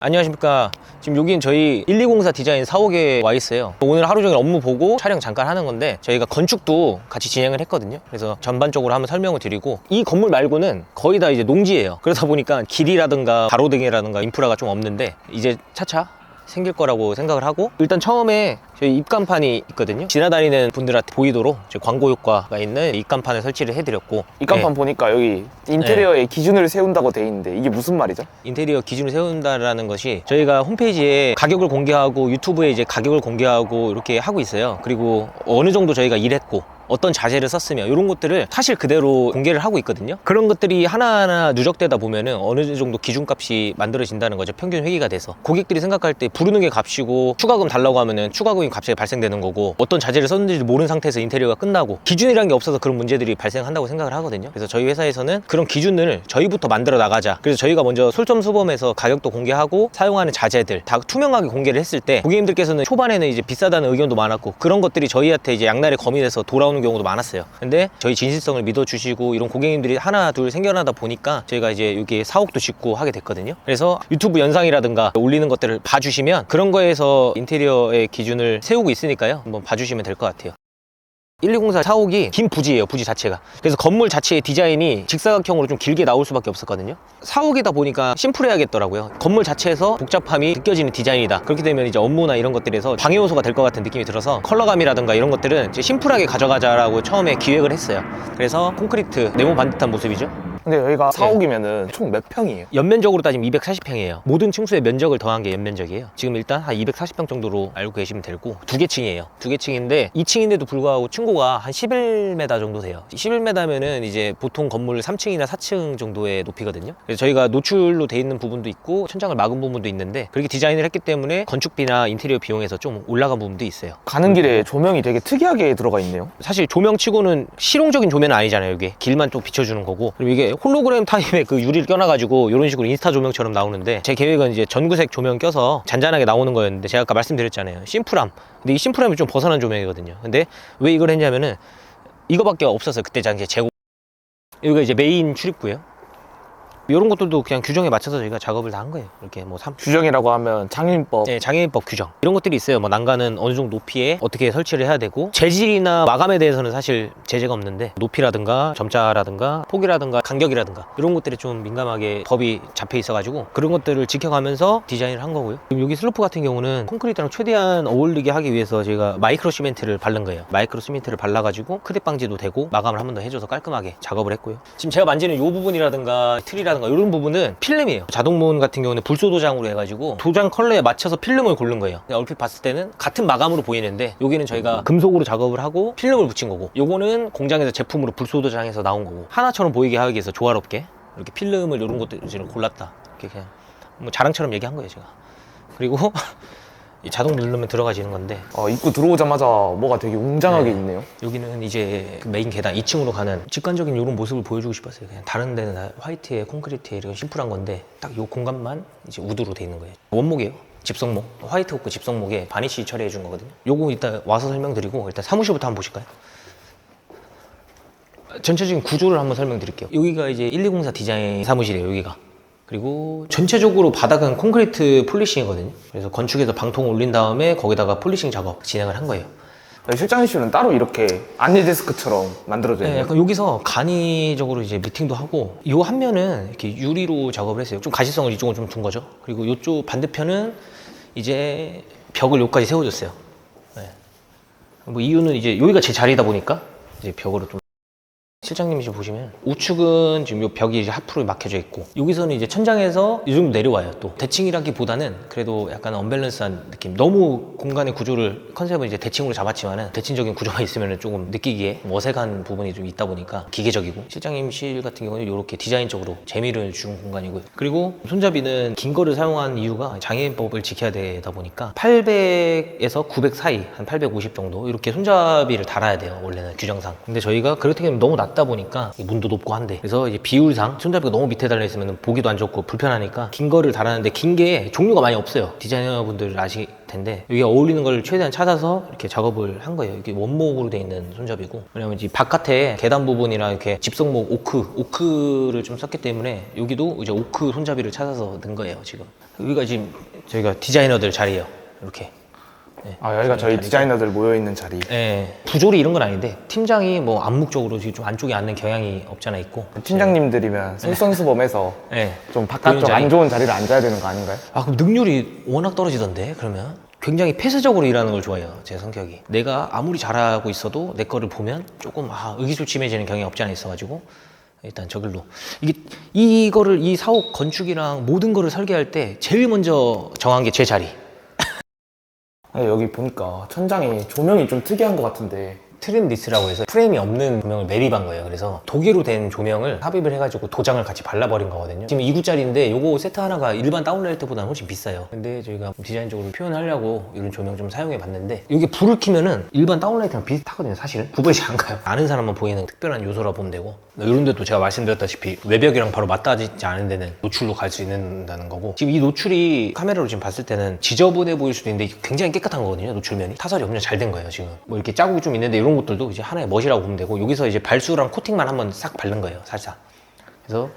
안녕하십니까. 지금 여긴 저희 1204 디자인 사옥에 와 있어요. 오늘 하루 종일 업무 보고 촬영 잠깐 하는 건데 저희가 건축도 같이 진행을 했거든요. 그래서 전반적으로 한번 설명을 드리고, 이 건물 말고는 거의 다 이제 농지예요. 그러다 보니까 길이라든가 가로등이라든가 인프라가 좀 없는데 이제 차차 생길 거라고 생각을 하고, 일단 처음에 저희 입간판이 있거든요. 지나다니는 분들한테 보이도록 광고 효과가 있는 입간판을 설치를 해드렸고, 입간판 보니까 여기 인테리어의 기준을 세운다고 돼 있는데 이게 무슨 말이죠? 인테리어 기준을 세운다라는 것이 저희가 홈페이지에 가격을 공개하고 유튜브에 이제 가격을 공개하고 이렇게 하고 있어요. 그리고 어느 정도 저희가 일했고 어떤 자재를 썼으며 이런 것들을 사실 그대로 공개를 하고 있거든요. 그런 것들이 하나하나 누적되다 보면은 어느 정도 기준값이 만들어진다는 거죠. 평균 회계가 돼서 고객들이 생각할 때 부르는 게 값이고 추가금 달라고 하면은 추가금이 갑자기 발생되는 거고, 어떤 자재를 썼는지도 모르는 상태에서 인테리어가 끝나고 기준이란 게 없어서 그런 문제들이 발생한다고 생각을 하거든요. 그래서 저희 회사에서는 그런 기준을 저희부터 만들어 나가자. 그래서 저희가 먼저 솔점수범해서 가격도 공개하고 사용하는 자재들 다 투명하게 공개를 했을 때, 고객님들께서는 초반에는 이제 비싸다는 의견도 많았고 그런 것들이 저희한테 이제 양날의 검이 돼서 돌아오는 경우도 많았어요. 근데 저희 진실성을 믿어주시고 이런 고객님들이 하나 둘 생겨나다 보니까 저희가 이제 여기 사옥도 짓고 하게 됐거든요. 그래서 유튜브 영상이라든가 올리는 것들을 봐주시면 그런 거에서 인테리어의 기준을 세우고 있으니까요, 한번 봐주시면 될 것 같아요. 1204 사옥이 긴 부지예요, 부지 자체가. 그래서 건물 자체의 디자인이 직사각형으로 좀 길게 나올 수밖에 없었거든요. 사옥이다 보니까 심플해야겠더라고요. 건물 자체에서 복잡함이 느껴지는 디자인이다. 그렇게 되면 이제 업무나 이런 것들에서 방해 요소가 될 것 같은 느낌이 들어서 컬러감이라든가 이런 것들은 이제 심플하게 가져가자라고 처음에 기획을 했어요. 그래서 콘크리트 네모 반듯한 모습이죠. 근데 여기가 사옥이면은 총 몇 평이에요? 연면적으로 따지면 240평이에요. 모든 층수의 면적을 더한 게 연면적이에요. 지금 일단 한 240평 정도로 알고 계시면 되고, 두 개 층이에요. 두 개 층인데 2층인데도 불구하고 층고가 한 11m 정도 돼요. 11m면은 이제 보통 건물 3층이나 4층 정도의 높이거든요. 그래서 저희가 노출로 돼 있는 부분도 있고 천장을 막은 부분도 있는데, 그렇게 디자인을 했기 때문에 건축비나 인테리어 비용에서 좀 올라간 부분도 있어요. 가는 길에 조명이 되게 특이하게 들어가 있네요. 사실 조명치고는 실용적인 조명은 아니잖아요. 이게 길만 좀 비춰주는 거고, 그리고 이게 홀로그램 타입의 그 유리를 껴놔가지고 이런 식으로 인스타 조명처럼 나오는데, 제 계획은 이제 전구색 조명 껴서 잔잔하게 나오는 거였는데, 제가 아까 말씀드렸잖아요, 심플함. 근데 이 심플함이 좀 벗어난 조명이거든요. 근데 왜 이걸 했냐면은 이거밖에 없었어요, 그때 당시에 재고. 여기가 이제 메인 출입구예요. 이런 것들도 그냥 규정에 맞춰서 저희가 작업을 다 한 거예요. 이렇게 뭐 규정이라고 하면 장애인법. 네, 장애인법 규정 이런 것들이 있어요. 뭐 난간은 어느 정도 높이에 어떻게 설치를 해야 되고, 재질이나 마감에 대해서는 사실 제재가 없는데 높이라든가 점자라든가 폭이라든가 간격이라든가 이런 것들이 좀 민감하게 법이 잡혀 있어가지고 그런 것들을 지켜가면서 디자인을 한 거고요. 지금 여기 슬로프 같은 경우는 콘크리트랑 최대한 어울리게 하기 위해서 저희가 마이크로 시멘트를 바른 거예요. 마이크로 시멘트를 발라가지고 크랙 방지도 되고 마감을 한 번 더 해줘서 깔끔하게 작업을 했고요. 지금 제가 만지는 이 부분이라든가 틀이라든가 이런 부분은 필름이에요. 자동문 같은 경우는 불소 도장으로 해가지고 도장 컬러에 맞춰서 필름을 고른 거예요. 얼핏 봤을 때는 같은 마감으로 보이는데, 여기는 저희가 금속으로 작업을 하고 필름을 붙인 거고, 요거는 공장에서 제품으로 불소 도장해서 나온 거고, 하나처럼 보이게 하기 위해서 조화롭게 이렇게 필름을 이런 것들을 골랐다. 이렇게 그냥 뭐 자랑처럼 얘기한 거예요, 제가. 그리고 이 자동 누르면 들어가지는 건데, 입구 들어오자마자 뭐가 되게 웅장하게 네. 있네요. 여기는 이제 그 메인 계단 2층으로 가는 직관적인 이런 모습을 보여주고 싶었어요. 그냥 다른 데는 다 화이트에 콘크리트에 이런 심플한 건데 딱 이 공간만 이제 우드로 돼 있는 거예요. 원목이에요. 집성목, 화이트 오크 집성목에 바니쉬 처리해 준 거거든요. 요거 이따 와서 설명드리고, 일단 사무실부터 한번 보실까요? 전체적인 구조를 한번 설명드릴게요. 여기가 이제 1204 디자인 사무실이에요, 여기가. 그리고 전체적으로 바닥은 콘크리트 폴리싱이거든요. 그래서 건축에서 방통 올린 다음에 거기다가 폴리싱 작업 진행을 한 거예요. 실장님실은 따로 이렇게 안내 데스크처럼 만들어져 네, 있네요. 약간 여기서 간이적으로 이제 미팅도 하고, 이 한 면은 이렇게 유리로 작업을 했어요. 좀 가시성을 이쪽으로 좀 둔 거죠. 그리고 이쪽 반대편은 이제 벽을 여기까지 세워줬어요. 네. 뭐 이유는 이제 여기가 제 자리다 보니까 이제 벽으로 좀. 실장님이시 보시면 우측은 지금 이 벽이 이제 하프로 막혀져 있고, 여기서는 이제 천장에서 이 정도 내려와요. 또 대칭이라기보다는 그래도 약간 언밸런스한 느낌. 너무 공간의 구조를 컨셉을 이제 대칭으로 잡았지만은 대칭적인 구조가 있으면 조금 느끼기에 어색한 부분이 좀 있다 보니까 기계적이고, 실장님실 같은 경우는 이렇게 디자인적으로 재미를 준 공간이고요. 그리고 손잡이는 긴 거를 사용한 이유가 장애인법을 지켜야 되다 보니까 800에서 900 사이, 한 850 정도 이렇게 손잡이를 달아야 돼요, 원래는 규정상. 근데 저희가 그렇게 되면 너무 낮다 보니까 문도 높고 한데, 그래서 이제 비율상 손잡이가 너무 밑에 달려 있으면 보기도 안 좋고 불편하니까 긴 거를 달았는데, 긴 게 종류가 많이 없어요. 디자이너분들 아실 텐데 여기 어울리는 걸 최대한 찾아서 이렇게 작업을 한 거예요. 이게 원목으로 되어 있는 손잡이고, 왜냐면 이제 바깥에 계단 부분이랑 이렇게 집성목 오크를 좀 썼기 때문에 여기도 이제 오크 손잡이를 찾아서 넣은 거예요, 지금. 여기가 지금 저희가 디자이너들 자리예요. 이렇게. 네, 아, 여기가 저희 자리죠. 디자이너들 모여있는 자리. 네, 부조리 이런 건 아닌데 팀장이 뭐 암묵적으로 지금 좀 안쪽에 앉는 경향이 없잖아 있고. 팀장님들이면 솔선수범해서 네. 좀 바깥쪽 자리. 안 좋은 자리를 앉아야 되는 거 아닌가요? 아 그럼 능률이 워낙 떨어지던데 그러면? 굉장히 폐쇄적으로 일하는 걸 좋아해요. 제 성격이. 내가 아무리 잘하고 있어도 내 거를 보면 조금 의기소침해지는 경향이 없지 않아 있어가지고 일단 저길로 이거를 이 사옥 건축이랑 모든 거를 설계할 때 제일 먼저 정한 게 제 자리. 아니, 여기 보니까 천장에 조명이 좀 특이한 것 같은데. 트림리스라고 해서 프레임이 없는 조명을 매립한 거예요. 그래서 도계로 된 조명을 삽입을 해가지고 도장을 같이 발라버린 거거든요. 지금 2구짜리인데 요거 세트 하나가 일반 다운라이트보다는 훨씬 비싸요. 근데 저희가 디자인적으로 표현하려고 이런 조명 좀 사용해 봤는데 이게 불을 켜면은 일반 다운라이트랑 비슷하거든요. 사실은 구분이 잘 안 가요. 아는 사람만 보이는 특별한 요소라 보면 되고, 이런 데도 제가 말씀드렸다시피 외벽이랑 바로 맞닿지 않은 데는 노출로 갈 수 있는다는 거고, 지금 이 노출이 카메라로 지금 봤을 때는 지저분해 보일 수도 있는데 굉장히 깨끗한 거거든요. 노출면이 타설이 엄청 잘 된 거예요. 지금 뭐 이렇게 자국이 좀 있는데 이런 것들도 이제 하나의 멋이라고 보면 되고, 여기서 이제 발수랑 코팅만 한번 싹 바른 거예요. 살짝. 그래서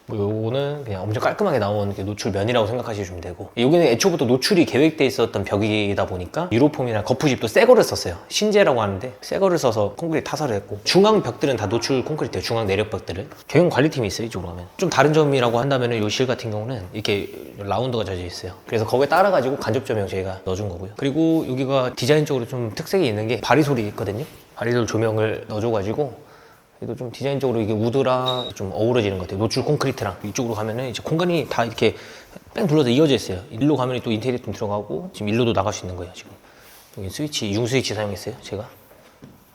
뭐 요거는 그냥 엄청 깔끔하게 나온 노출면이라고 생각하시면 되고, 여기는 애초부터 노출이 계획돼 있었던 벽이다 보니까 유로폼이나 거푸집도 새 거를 썼어요. 신재라고 하는데 새 거를 써서 콘크리트 타설을 했고, 중앙 벽들은 다 노출 콘크리트예요. 중앙 내력 벽들은. 경영 관리팀이 있어요. 이쪽으로 가면. 좀 다른 점이라고 한다면 요 실 같은 경우는 이렇게 라운드가 져져 있어요. 그래서 거기에 따라 가지고 간접 조명 저희가 넣어준 거고요. 그리고 여기가 디자인적으로 좀 특색이 있는 게 바리솔이 있거든요. 바리솔 조명을 넣어줘가지고 그래도 좀 디자인적으로 이게 우드랑 좀 어우러지는 것 같아요. 노출 콘크리트랑. 이쪽으로 가면은 이제 공간이 다 이렇게 뺑 둘러서 이어져 있어요. 일로 가면 또 인테리어 좀 들어가고, 지금 일로도 나갈 수 있는 거예요. 지금 여기 스위치, 융 스위치 사용했어요. 제가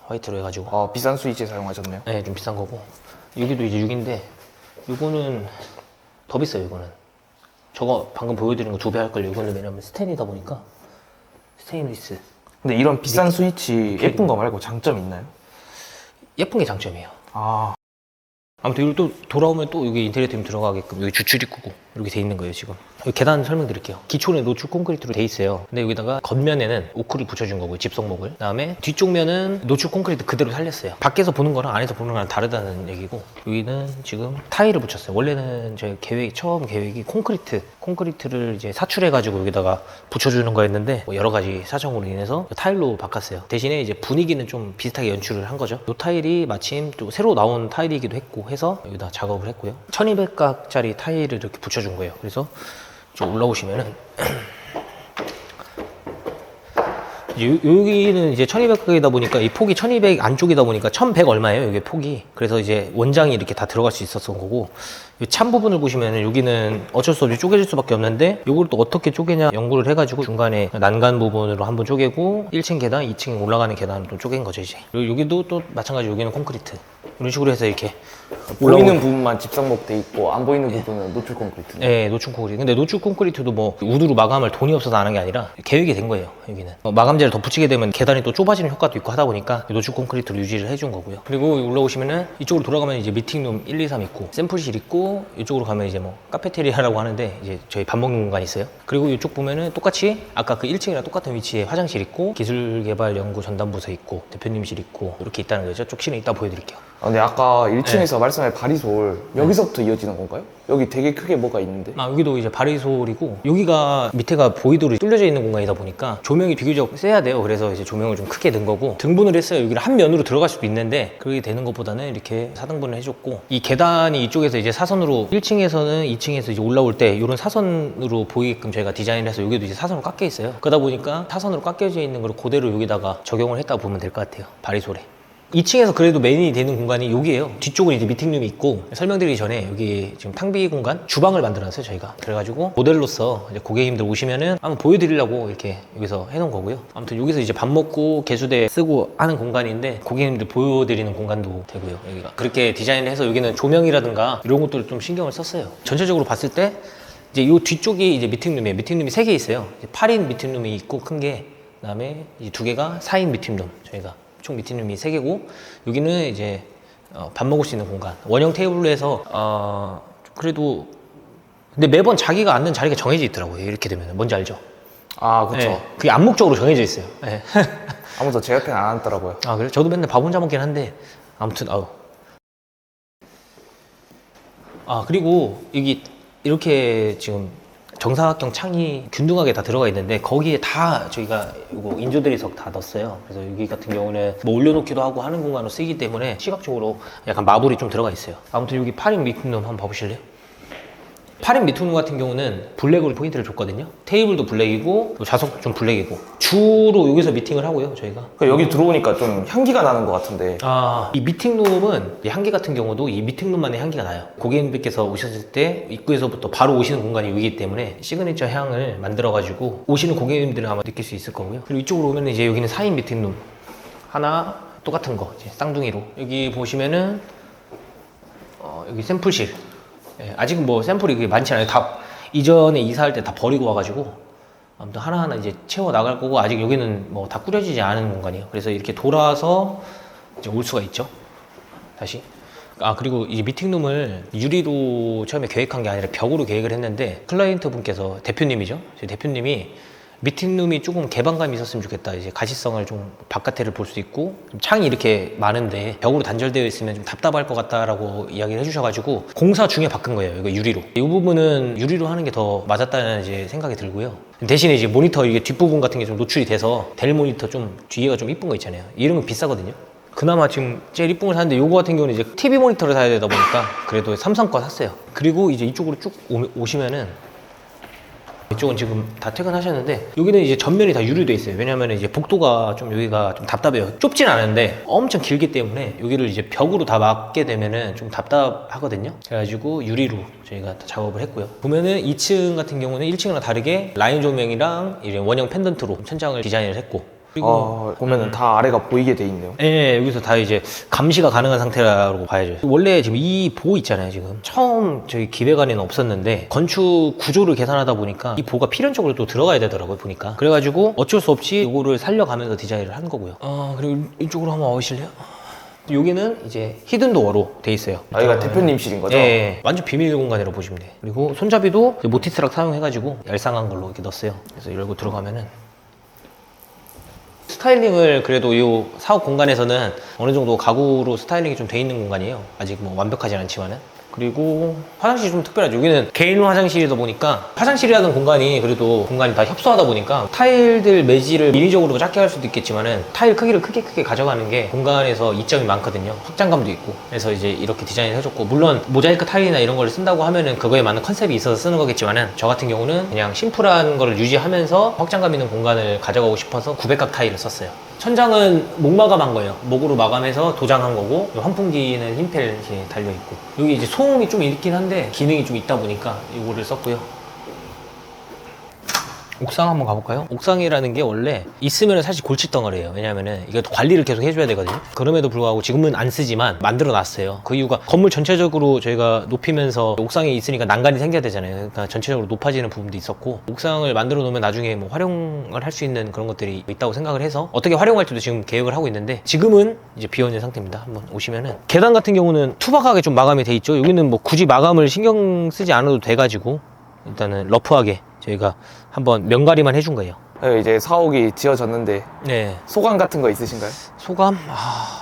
화이트로 해가지고. 비싼 스위치 사용하셨네요. 네, 좀 비싼 거고. 여기도 이제 6인데 이거는 더 비싸요. 이거는 저거 방금 보여드린 거 2배 할걸요. 이거는 왜냐면 스테인이다 보니까. 스테인리스. 근데 이런 비싼 스위치 예쁜 거 말고 장점 있나요? 예쁜 게 장점이에요. 아, 아무튼 여기 또 돌아오면 또 여기 인테리어 팀 들어가게끔 여기 주출 입구고 이렇게 돼 있는 거예요. 지금 여기 계단 설명드릴게요. 기초는 노출 콘크리트로 돼 있어요. 근데 여기다가 겉면에는 오크를 붙여준 거고요. 집성목을. 그다음에 뒤쪽 면은 노출 콘크리트 그대로 살렸어요. 밖에서 보는 거랑 안에서 보는 거랑 다르다는 얘기고, 여기는 지금 타일을 붙였어요. 원래는 저희 처음 계획이 콘크리트를 이제 사출해가지고 여기다가 붙여주는 거였는데 뭐 여러 가지 사정으로 인해서 타일로 바꿨어요. 대신에 이제 분위기는 좀 비슷하게 연출을 한 거죠. 이 타일이 마침 또 새로 나온 타일이기도 했고 해서 여기다 작업을 했고요. 1200각짜리 타일을 이렇게 붙여준 거예요. 그래서 좀 올라오시면은 여기는 이제 1200각이다 보니까 이 폭이 1200 안쪽이다 보니까 1100 얼마예요, 이게 폭이. 그래서 이제 원장이 이렇게 다 들어갈 수 있었던 거고, 이 찬 부분을 보시면은 여기는 어쩔 수 없이 쪼개질 수밖에 없는데, 요걸 또 어떻게 쪼개냐 연구를 해가지고 중간에 난간 부분으로 한번 쪼개고 1층 계단, 2층 올라가는 계단을 또 쪼갠 거죠 이제. 여기도 또 마찬가지, 여기는 콘크리트 이런 식으로 해서 이렇게 보이는 부분만 집성목 돼 있고 안 보이는 부분은 노출 콘크리트. 네, 노출 콘크리트. 근데 노출 콘크리트도 뭐 우드로 마감할 돈이 없어서 안 한 게 아니라 계획이 된 거예요. 여기는 마감재를 덧붙이게 되면 계단이 또 좁아지는 효과도 있고 하다 보니까 노출 콘크리트를 유지를 해준 거고요. 그리고 올라오시면은 이쪽으로 돌아가면 이제 미팅룸 1, 2, 3 있고, 샘플실 있고, 이쪽으로 가면 이제 뭐 카페테리아라고 하는데 이제 저희 밥 먹는 공간이 있어요. 그리고 이쪽 보면은 똑같이 아까 그 1층이랑 똑같은 위치에 화장실 있고, 기술개발연구 전담부서 있고, 대표님실 있고, 이렇게 있다는 거죠. 쪽 실은 이따 보여드릴게요. 근데 아까 1층에서 말씀하신 바리솔 여기서부터 이어지는 건가요? 여기 되게 크게 뭐가 있는데? 여기도 이제 바리솔이고, 여기가 밑에가 보이도로 뚫려져 있는 공간이다 보니까 조명이 비교적 세야 돼요. 그래서 이제 조명을 좀 크게 든 거고, 등분을 했어요. 여기를 한 면으로 들어갈 수도 있는데 그렇게 되는 것보다는 이렇게 4등분을 해줬고, 이 계단이 이쪽에서 이제 사선으로 1층에서는 2층에서 이제 올라올 때 이런 사선으로 보이게끔 저희가 디자인을 해서 여기도 이제 사선으로 깎여 있어요. 그러다 보니까 사선으로 깎여져 있는 걸 그대로 여기다가 적용을 했다고 보면 될 것 같아요. 바리솔에. 2층에서 그래도 메인이 되는 공간이 여기예요. 뒤쪽은 이제 미팅룸이 있고, 설명드리기 전에 여기 지금 탕비 공간, 주방을 만들어놨어요 저희가. 그래가지고 모델로서 이제 고객님들 오시면은 한번 보여드리려고 이렇게 여기서 해놓은 거고요. 아무튼 여기서 이제 밥 먹고 개수대 쓰고 하는 공간인데, 고객님들 보여드리는 공간도 되고요. 여기가 그렇게 디자인을 해서 여기는 조명이라든가 이런 것들을 좀 신경을 썼어요. 전체적으로 봤을 때 이제 이 뒤쪽이 이제 미팅룸이에요. 미팅룸이 3개 있어요. 8인 미팅룸이 있고 큰 게, 그다음에 이제 2개가 4인 미팅룸. 저희가 총 미팅룸이 3개고, 여기는 이제 밥 먹을 수 있는 공간, 원형 테이블로 해서 그래도, 근데 매번 자기가 앉는 자리가 정해져 있더라고요. 이렇게 되면 뭔지 알죠? 아, 그쵸. 네, 그게 암묵적으로 정해져 있어요. 네. 아무도 제 옆에는 안 앉더라고요. 그래요? 저도 맨날 밥 혼자 먹긴 한데, 아무튼 그리고 여기 이렇게 지금 정사각형 창이 균등하게 다 들어가 있는데 거기에 다 저희가 이거 인조드리석 다 넣었어요. 그래서 여기 같은 경우는 뭐 올려놓기도 하고 하는 공간으로 쓰이기 때문에 시각적으로 약간 마블이 좀 들어가 있어요. 아무튼 여기 8인 미팅룸 한번 봐보실래요? 8인 미팅룸 같은 경우는 블랙으로 포인트를 줬거든요. 테이블도 블랙이고 좌석도 좀 블랙이고 주로 여기서 미팅을 하고요, 저희가. 여기 들어오니까 좀 향기가 나는 것 같은데. 이 미팅룸은 이 향기 같은 경우도 이 미팅룸만의 향기가 나요. 고객님들께서 오셨을 때 입구에서부터 바로 오시는 공간이 여기기 때문에 시그니처 향을 만들어가지고 오시는 고객님들은 아마 느낄 수 있을 거고요. 그리고 이쪽으로 오면 이제 여기는 4인 미팅룸 하나 똑같은 거 이제 쌍둥이로 여기 보시면은 여기 샘플실. 예, 아직은 뭐 샘플이 그렇게 많지 않아요. 다 이전에 이사할 때 다 버리고 와가지고 아무튼 하나하나 이제 채워 나갈 거고 아직 여기는 뭐 다 꾸려지지 않은 공간이에요. 그래서 이렇게 돌아서 이제 올 수가 있죠. 다시. 그리고 이 미팅룸을 유리로 처음에 계획한 게 아니라 벽으로 계획을 했는데 클라이언트 분께서 대표님이죠. 저희 대표님이 미팅룸이 조금 개방감이 있었으면 좋겠다. 이제 가시성을 좀 바깥에를 볼 수 있고 창이 이렇게 많은데 벽으로 단절되어 있으면 좀 답답할 것 같다라고 이야기를 해주셔가지고 공사 중에 바꾼 거예요. 이거 유리로. 이 부분은 유리로 하는 게 더 맞았다는 이제 생각이 들고요. 대신에 이제 모니터 이게 뒷부분 같은 게 좀 노출이 돼서 델 모니터 좀 뒤에가 좀 이쁜 거 있잖아요. 이런 건 비싸거든요. 그나마 지금 제일 이쁜 걸 샀는데 요거 같은 경우는 이제 TV 모니터를 사야 되다 보니까 그래도 삼성 거 샀어요. 그리고 이제 이쪽으로 쭉 오시면은 이쪽은 지금 다 퇴근하셨는데 여기는 이제 전면이 다 유리돼 있어요. 왜냐면 이제 복도가 좀 여기가 좀 답답해요. 좁진 않은데 엄청 길기 때문에 여기를 이제 벽으로 다 막게 되면은 좀 답답하거든요. 그래가지고 유리로 저희가 다 작업을 했고요. 보면은 2층 같은 경우는 1층이랑 다르게 라인 조명이랑 이제 원형 펜던트로 천장을 디자인을 했고 그리고 보면은 다 아래가 보이게 돼 있네요. 네, 여기서 다 이제 감시가 가능한 상태라고 봐야죠. 원래 지금 이 보호 있잖아요, 지금. 처음 저희 기획안에는 없었는데 건축 구조를 계산하다 보니까 이 보호가 필연적으로 또 들어가야 되더라고요, 보니까. 그래가지고 어쩔 수 없이 이거를 살려가면서 디자인을 한 거고요. 그리고 이쪽으로 한번 와보실래요? 여기는 이제 히든 도어로 돼 있어요. 여기가 대표님실인 거죠? 네, 완전 비밀 공간이라고 보시면 돼요. 그리고 손잡이도 모티스락 사용해가지고 얄쌍한 걸로 이렇게 넣었어요. 그래서 열고 들어가면은 스타일링을 그래도 이 사업 공간에서는 어느 정도 가구로 스타일링이 좀 돼 있는 공간이에요. 아직 뭐 완벽하진 않지만은. 그리고 화장실이 좀 특별하죠. 여기는 개인 화장실이다 보니까 화장실이라는 공간이 그래도 공간이 다 협소하다 보니까 타일들 매질을 인위적으로 작게 할 수도 있겠지만은 타일 크기를 크게 가져가는 게 공간에서 이점이 많거든요. 확장감도 있고. 그래서 이제 이렇게 디자인을 해줬고 물론 모자이크 타일이나 이런 걸 쓴다고 하면은 그거에 맞는 컨셉이 있어서 쓰는 거겠지만은 저 같은 경우는 그냥 심플한 거를 유지하면서 확장감 있는 공간을 가져가고 싶어서 900각 타일을 썼어요. 천장은 목 마감한 거예요. 목으로 마감해서 도장한 거고 환풍기는 흰펠 달려있고 여기 이제 소음이 좀 있긴 한데 기능이 좀 있다 보니까 이거를 썼고요. 옥상 한번 가볼까요? 옥상이라는 게 원래 있으면 사실 골칫덩어리예요. 왜냐면은 이거 관리를 계속 해줘야 되거든요. 그럼에도 불구하고 지금은 안 쓰지만 만들어 놨어요. 그 이유가 건물 전체적으로 저희가 높이면서 옥상에 있으니까 난간이 생겨야 되잖아요. 그러니까 전체적으로 높아지는 부분도 있었고 옥상을 만들어 놓으면 나중에 뭐 활용을 할 수 있는 그런 것들이 있다고 생각을 해서 어떻게 활용할지도 지금 계획을 하고 있는데 지금은 이제 비어있는 상태입니다. 한번 오시면은 계단 같은 경우는 투박하게 좀 마감이 돼 있죠. 여기는 뭐 굳이 마감을 신경 쓰지 않아도 돼가지고 일단은 러프하게 저희가 한번 면가리만 해준 거예요. 네, 이제 사옥이 지어졌는데 네. 소감 같은 거 있으신가요? 소감?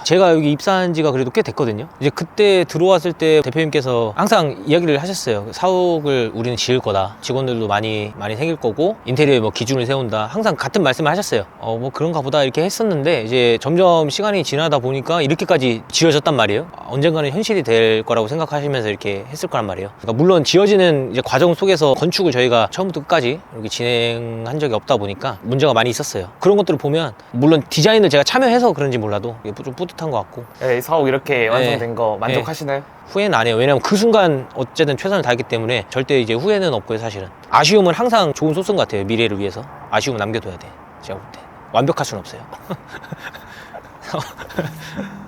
제가 여기 입사한 지가 그래도 꽤 됐거든요. 이제 그때 들어왔을 때 대표님께서 항상 이야기를 하셨어요. 사옥을 우리는 지을 거다. 직원들도 많이 생길 거고 인테리어에 뭐 기준을 세운다. 항상 같은 말씀을 하셨어요. 뭐 그런가 보다 이렇게 했었는데 이제 점점 시간이 지나다 보니까 이렇게까지 지어졌단 말이에요. 언젠가는 현실이 될 거라고 생각하시면서 이렇게 했을 거란 말이에요. 그러니까 물론 지어지는 이제 과정 속에서 건축을 저희가 처음부터 끝까지 이렇게 진행한 적이 없다 보니까 문제가 많이 있었어요. 그런 것들을 보면 물론 디자인을 제가 참여해서 그런지 몰라도 좀 뿌듯한 것 같고. 네, 사옥 이렇게 완성된 거 만족하시나요? 후회는 안 해요. 왜냐면 그 순간 어쨌든 최선을 다했기 때문에 절대 이제 후회는 없고요. 사실은 아쉬움은 항상 좋은 소스인 것 같아요. 미래를 위해서 아쉬움은 남겨둬야 돼. 제가 볼 때 완벽할 수는 없어요.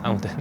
아무튼